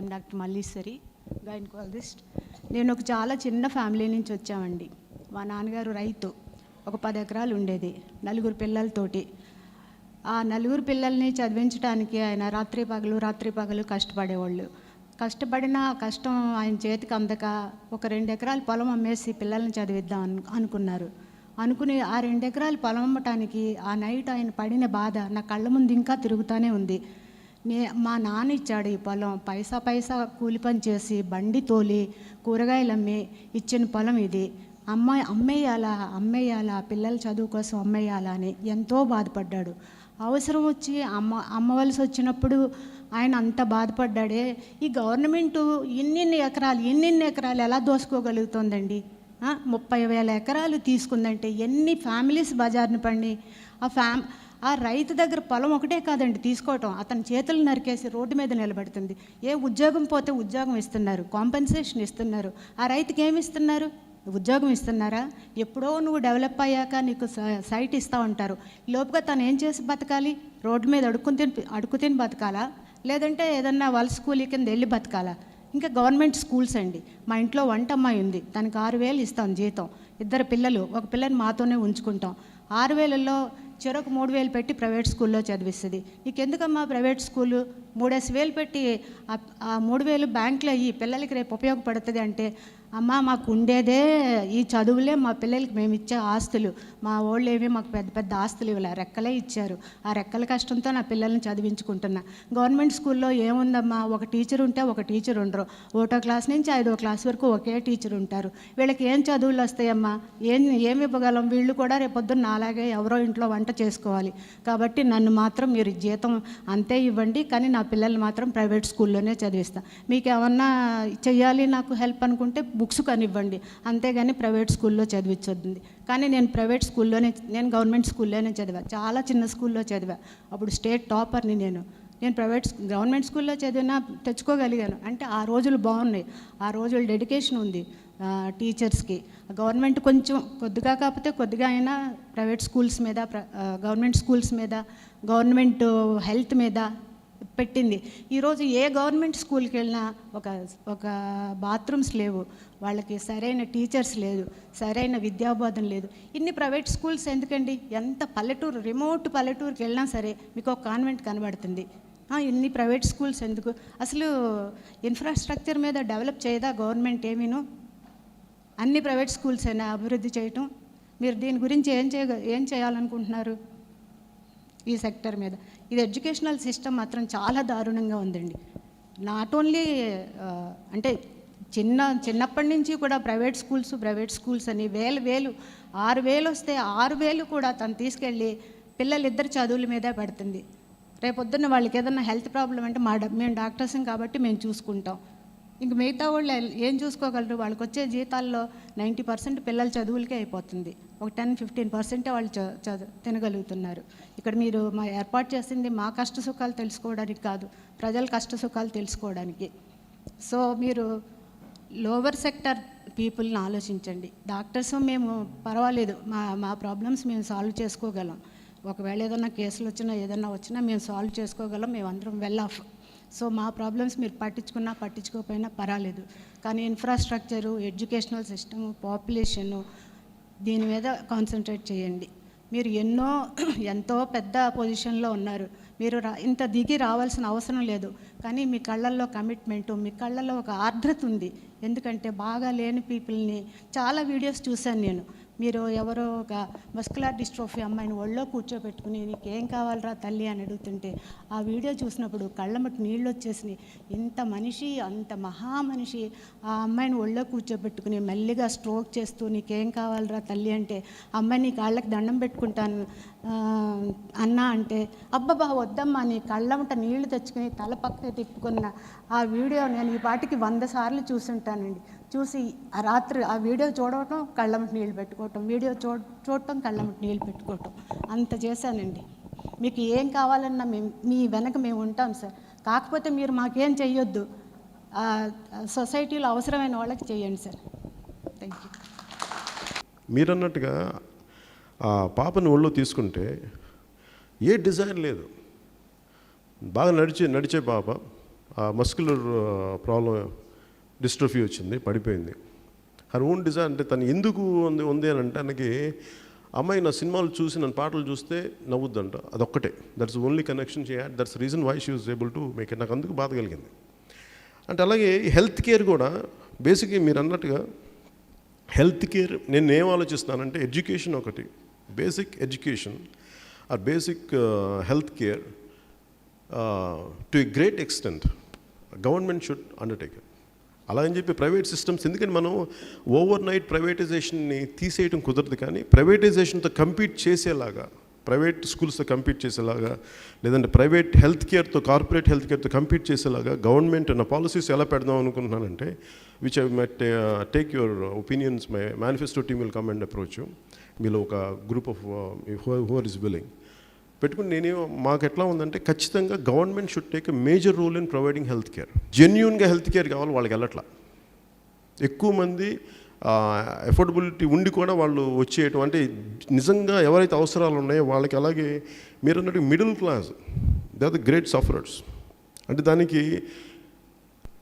I'm doctor Malleswari, gynaecologist. నేను ఒక చాలా చిన్న ఫ్యామిలీ నుంచి వచ్చామండి. మా నాన్నగారు రైతు, ఒక 10 ఎకరాలు ఉండేది, 4 పిల్లలతోటి. ఆ 4 పిల్లల్ని చదివించడానికి ఆయన రాత్రి పగలు కష్టపడేవాళ్ళు. కష్టపడిన కష్టం ఆయన చేతికి అందక ఒక 2 ఎకరాల పొలం అమ్మేసి పిల్లల్ని చదివిద్దాం అనుకున్నారు. అనుకుని ఆ 2 ఎకరాల పొలం అమ్మటానికి ఆ నైట్ ఆయన పడిన బాధ నా కళ్ళ ముందు ఇంకా తిరుగుతూనే ఉంది. మా నాన్న ఇచ్చాడు ఈ పొలం, పైసా కూలి పని చేసి బండి తోలి కూరగాయలు అమ్మి ఇచ్చిన పొలం ఇది. అమ్మేయాలా పిల్లల చదువు కోసం అమ్మేయాలా అని ఎంతో బాధపడ్డాడు. అవసరం వచ్చి అమ్మవలసి వచ్చినప్పుడు ఆయన అంత బాధపడ్డాడే. ఈ గవర్నమెంటు ఇన్నిన్ని ఎకరాలు ఎలా దోసుకోగలుగుతుందండి? 30,000 ఎకరాలు తీసుకుందంటే ఎన్ని ఫ్యామిలీస్ బజార్ని పడి ఆ రైతు దగ్గర పొలం ఒకటే కాదండి తీసుకోవటం, అతని చేతులు నరికేసి రోడ్డు మీద నిలబెడుతుంది. ఏ ఉద్యోగం పోతే ఉద్యోగం ఇస్తున్నారు, కాంపెన్సేషన్ ఇస్తున్నారు. ఆ రైతుకి ఏమి ఇస్తున్నారు? ఉద్యోగం ఇస్తున్నారా? ఎప్పుడో నువ్వు డెవలప్ అయ్యాక నీకు సైట్ ఇస్తూ ఉంటారు. లోపుగా తను ఏం చేసి బతకాలి? రోడ్డు మీద అడుక్కు తిని బతకాలా, లేదంటే ఏదన్నా వలస కూలీ కింద వెళ్ళి బతకాలా? ఇంకా గవర్నమెంట్ స్కూల్స్ అండి. మా ఇంట్లో వంట అమ్మాయి ఉంది, తనకి 6,000 ఇస్తాం జీతం. 2 పిల్లలు, ఒక పిల్లని మాతోనే ఉంచుకుంటాం. 6,000లో చెరకు 3,000 పెట్టి ప్రైవేట్ స్కూల్లో చదివిస్తుంది. నీకెందుకమ్మా ప్రైవేట్ స్కూలు? 3,000 పెట్టి ఆ 3,000 బ్యాంకులో ఈ పిల్లలకి రేపు ఉపయోగపడుతుంది అంటే, అమ్మ మాకు ఉండేదే ఈ చదువులే మా పిల్లలకి మేము ఇచ్చే ఆస్తులు. మా వాళ్ళు ఏమీ మాకు పెద్ద ఆస్తులు ఇవ్వలే, రెక్కలే ఇచ్చారు. ఆ రెక్కల కష్టంతో నా పిల్లల్ని చదివించుకుంటున్నా. గవర్నమెంట్ స్కూల్లో ఏముందమ్మా, ఒక టీచర్ ఉంటే ఒక టీచర్ ఉండరు. 1వ క్లాస్ నుంచి 5వ క్లాస్ వరకు ఒకే టీచర్ ఉంటారు. వీళ్ళకి ఏం చదువులు వస్తాయమ్మా? ఏమి ఇవ్వగలం? వీళ్ళు కూడా రేపొద్దున్న నాలాగే ఎవరో ఇంట్లో వంట చేసుకోవాలి. కాబట్టి నన్ను మాత్రం మీరు జీతం అంతే ఇవ్వండి, కానీ నా పిల్లల్ని మాత్రం ప్రైవేట్ స్కూల్లోనే చదివిస్తా. మీకు ఏమన్నా చెయ్యాలి నాకు హెల్ప్ అనుకుంటే బుక్స్ కనివ్వండి, అంతేగాని ప్రైవేట్ స్కూల్లో చదివించొద్దు. కానీ నేను గవర్నమెంట్ స్కూల్లోనే చదివా, చాలా చిన్న స్కూల్లో చదివా. అప్పుడు స్టేట్ టాపర్ని నేను. గవర్నమెంట్ స్కూల్లో చదివినా తెచ్చుకోగలిగాను అంటే ఆ రోజులు బాగున్నాయి. ఆ రోజులు డెడికేషన్ ఉంది టీచర్స్కి. గవర్నమెంట్ కొంచెం కొద్దిగా కాకపోతే కొద్దిగా అయినా ప్రైవేట్ స్కూల్స్ మీద, గవర్నమెంట్ స్కూల్స్ మీద, గవర్నమెంట్ హెల్త్ మీద పెట్టింది. ఈరోజు ఏ గవర్నమెంట్ స్కూల్కి వెళ్ళినా ఒక బాత్రూమ్స్ లేవు, వాళ్ళకి సరైన టీచర్స్ లేదు, సరైన విద్యాబోధన లేదు. ఇన్ని ప్రైవేట్ స్కూల్స్ ఎందుకండి? ఎంత పల్లెటూరు, రిమోట్ పల్లెటూరుకి వెళ్ళినా సరే మీకు ఒక కాన్వెంట్ కనబడుతుంది. ఇన్ని ప్రైవేట్ స్కూల్స్ ఎందుకు? అసలు ఇన్ఫ్రాస్ట్రక్చర్ మీద డెవలప్ చేయదా గవర్నమెంట్? ఏమీను అన్ని ప్రైవేట్ స్కూల్స్ అయినా అభివృద్ధి చేయటం. మీరు దీని గురించి ఏం చేయాలనుకుంటున్నారు ఈ సెక్టర్ మీద? ఇది ఎడ్యుకేషనల్ సిస్టమ్ మాత్రం చాలా దారుణంగా ఉందండి. నాట్ ఓన్లీ అంటే చిన్నప్పటి నుంచి కూడా ప్రైవేట్ స్కూల్స్ అని వేలు 6,000 వస్తే 6,000 కూడా తను తీసుకెళ్ళి పిల్లలిద్దరు చదువుల మీదే పెడుతుంది. రేపొద్దున్న వాళ్ళకి ఏదన్నా హెల్త్ ప్రాబ్లం అంటే మేము డాక్టర్సం కాబట్టి మేము చూసుకుంటాం. ఇంక మిగతా వాళ్ళు ఏం చూసుకోగలరు? వాళ్ళకి వచ్చే జీతాల్లో 90% పిల్లల చదువులకే అయిపోతుంది. ఒక 10-15% వాళ్ళు తినగలుగుతున్నారు. ఇక్కడ మీరు ఏర్పాటు చేసింది మా కష్ట సుఖాలు తెలుసుకోవడానికి కాదు, ప్రజల కష్ట సుఖాలు తెలుసుకోవడానికి. సో మీరు లోవర్ సెక్టర్ పీపుల్ని ఆలోచించండి. డాక్టర్స్ మేము పర్వాలేదు, మా ప్రాబ్లమ్స్ మేము సాల్వ్ చేసుకోగలం. ఒకవేళ ఏదైనా కేసులు వచ్చినా మేము సాల్వ్ చేసుకోగలం, మేమందరం వెల్ ఆఫ్. సో మా ప్రాబ్లమ్స్ మీరు పట్టించుకోకపోయినా పర్వాలేదు. కానీ ఇన్ఫ్రాస్ట్రక్చరు, ఎడ్యుకేషనల్ సిస్టము, పాపులేషను, దీని మీద కాన్సన్ట్రేట్ చేయండి. మీరు ఎంతో పెద్ద పొజిషన్లో ఉన్నారు. మీరు ఇంత దిగి రావాల్సిన అవసరం లేదు. కానీ మీ కళ్ళల్లో కమిట్మెంటు, మీ కళ్ళల్లో ఒక ఆర్ద్రత ఉంది. ఎందుకంటే బాగా లేని పీపుల్ని చాలా వీడియోస్ చూశాను నేను. మీరు ఎవరో ఒక మస్కులర్ డిస్ట్రోఫీ అమ్మాయిని ఒళ్ళో కూర్చోబెట్టుకుని నీకేం కావాలరా తల్లి అని అడుగుతుంటే ఆ వీడియో చూసినప్పుడు కళ్ళమటి నీళ్ళు వచ్చేసినాయి. ఇంత మనిషి, అంత మహామనిషి ఆ అమ్మాయిని ఒళ్ళో కూర్చోబెట్టుకుని మెల్లిగా స్ట్రోక్ చేస్తూ నీకేం కావాలరా తల్లి అంటే అమ్మాయి నీ కాళ్ళకి దండం పెట్టుకుంటాను అన్నా అంటే అబ్బబ్బా వద్దమ్మా నీ కళ్ళమట నీళ్లు తెచ్చుకుని తల పక్కకి తిప్పుకున్న ఆ వీడియో నేను ఈ పాటికి 100 సార్లు చూసుంటానండి. చూసి ఆ రాత్రి ఆ వీడియో చూడటం, కళ్ళమటి నీళ్ళు పెట్టుకోవటం, వీడియో చూడటం, కళ్ళమటి నీళ్ళు పెట్టుకోవటం, అంత చేశానండి. మీకు ఏం కావాలన్నా మీ వెనక మేము ఉంటాం సార్. కాకపోతే మీరు మాకేం చెయ్యొద్దు, సొసైటీలో అవసరమైన వాళ్ళకి చేయండి సార్. Thank you. మీరన్నట్టుగా ఆ పాపని ఒళ్ళో తీసుకుంటే ఏ డిజైన్ లేదు, బాగా నడిచే పాప, మస్కులర్ ప్రాబ్లం డిస్ట్రోఫీ వచ్చింది, పడిపోయింది. హర్ ఓన్ డిజైర్ అంటే తను ఎందుకు ఉంది అని అంటే తనకి అమ్మాయి నా సినిమాలు చూసి నన్ను పాటలు చూస్తే నవ్వుద్దంట, అదొక్కటే. That's only connection she had, that's reason why she was able to make it. నాకు అందుకు బాధ కలిగింది. అంటే అలాగే హెల్త్ కేర్ కూడా బేసిక్గా మీరు అన్నట్టుగా హెల్త్ కేర్ నేను ఏం ఆలోచిస్తున్నానంటే ఎడ్యుకేషన్ ఒకటి, basic education or basic health care to a great extent government should undertake. అలా అని చెప్పి ప్రైవేట్ సిస్టమ్స్, ఎందుకని మనం ఓవర్ నైట్ ప్రైవేటైజేషన్ని తీసేయడం కుదరదు, కానీ ప్రైవేటైజేషన్తో కంపీట్ చేసేలాగా, ప్రైవేట్ స్కూల్స్తో కంపీట్ చేసేలాగా, లేదంటే ప్రైవేట్ హెల్త్ కేర్తో కార్పొరేట్ హెల్త్ కేర్తో కంపీట్ చేసేలాగా గవర్నమెంట్ నా పాలసీస్ ఎలా పెడదాం అనుకుంటున్నానంటే, which I might take your opinions, my manifesto team will come and approach you. మీలో ఒక group of who are is willing పెట్టుకుని మాకు ఎట్లా ఉందంటే ఖచ్చితంగా government should take a major role in providing health care. జెన్యూన్గా హెల్త్ కేర్ కావాలి వాళ్ళకి, వెళ్ళట్లా. ఎక్కువ మంది ఎఫోర్డబిలిటీ ఉండి కూడా వాళ్ళు వచ్చేటువంటి నిజంగా ఎవరైతే అవసరాలు ఉన్నాయో వాళ్ళకి, అలాగే మీరు అన్నట్టు middle class they are the great sufferers. అంటే దానికి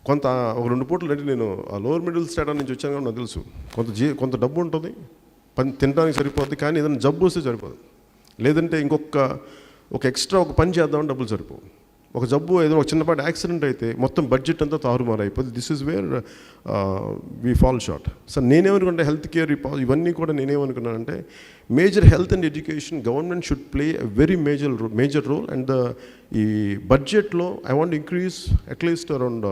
కొంత ఒక 2 పూటలు, అంటే నేను ఆ లోవర్ మిడిల్ స్టేటస్ నుంచి వచ్చాను కానీ నాకు తెలుసు కొంత డబ్బు ఉంటుంది, తినడానికి సరిపోద్ది, కానీ ఏదైనా జబ్బు వస్తే సరిపోదు. లేదంటే ఒక ఎక్స్ట్రా ఒక పని చేద్దామని డబ్బులు సరిపోవు. ఒక జబ్బు ఏదో ఒక చిన్నపాటి యాక్సిడెంట్ అయితే మొత్తం బడ్జెట్ అంతా తారుమారు అయిపోతుంది. This is where we fall short. So నేనేమనుకుంటే హెల్త్ కేర్ ఇవన్నీ కూడా నేనేమనుకున్నానంటే major health and education government should play a very major role. And ఈ బడ్జెట్లో I want increase at least around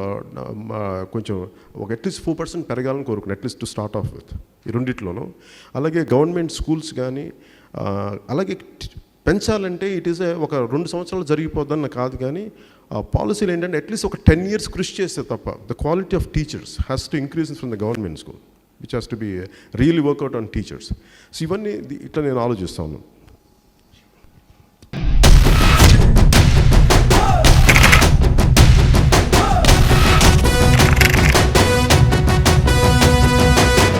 కొంచెం ఒక అట్లీస్ట్ 4% పెరగాలని కోరుకున్నాను, at least to start off with ఈ రెండిట్లోనూ. అలాగే గవర్నమెంట్ స్కూల్స్ కానీ అలాగే పెంచాలంటే ఇట్ ఈస్ ఒక 2 సంవత్సరాలు జరిగిపోద్దని నాకు కాదు, కానీ పాలసీలు ఏంటంటే అట్లీస్ట్ ఒక 10 years కృషి చేస్తే తప్ప the quality of teachers has to increase from the government school, which has to be really work out on teachers. So ఇవన్నీ ఇట్లా నేను ఆలోచిస్తాను.